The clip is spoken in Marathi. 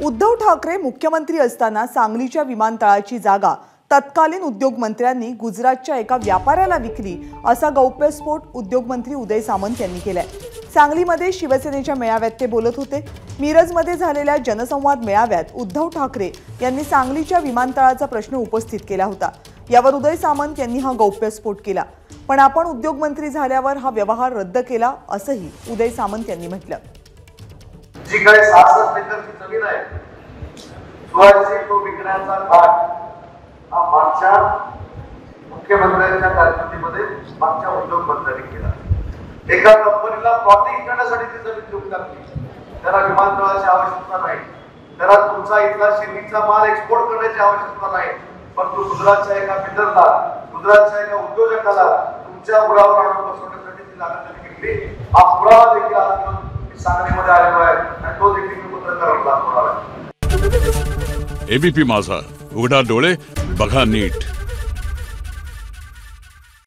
उद्धव ठाकरे मुख्यमंत्री असताना सांगलीच्या विमानतळाची जागा तत्कालीन उद्योगमंत्र्यांनी गुजरातच्या एका व्यापाऱ्याला विकली असा गौप्यस्फोट उद्योगमंत्री उदय सामंत यांनी केलाय। सांगलीमध्ये शिवसेनेच्या मेळाव्यात ते बोलत होते। मिरजमध्ये झालेल्या जनसंवाद मेळाव्यात उद्धव ठाकरे यांनी सांगलीच्या विमानतळाचा प्रश्न उपस्थित केला होता। यावर उदय सामंत यांनी हा गौप्यस्फोट केला, पण आपण उद्योगमंत्री झाल्यावर हा व्यवहार रद्द केला असंही उदय सामंत यांनी म्हटलं। जी काही 66 एकरची जमीन आहे सुहासची तो विकण्याचा घाट हा मागच्या मुख्यमंत्र्यांच्या कारकिर्दीमध्ये मागच्या उद्योगमंत्र्यांनी केला। एका कंपनीला प्लॉटिंग करण्यासाठी ती जमीन देऊन टाकली। त्याला विमानतळाची आवश्यकता नाही, त्याला तुमचा इथला शेतीचा माल एक्सपोर्ट करण्याची आवश्यकता नाही, परंतु गुजरातच्या एका बिल्डरला, गुजरातच्या एका उद्योजकाला तुमच्या बुडावर आणून बसवण्यासाठी ती जागा त्यांनी घेतली। हा पुरावा देखील आज सांगलीमध्ये आलेला आहे आणि तो देखील मी पत्रकारांना दाखवणार आहे। एबीपी माझा, उघडा डोळे बघा नीट।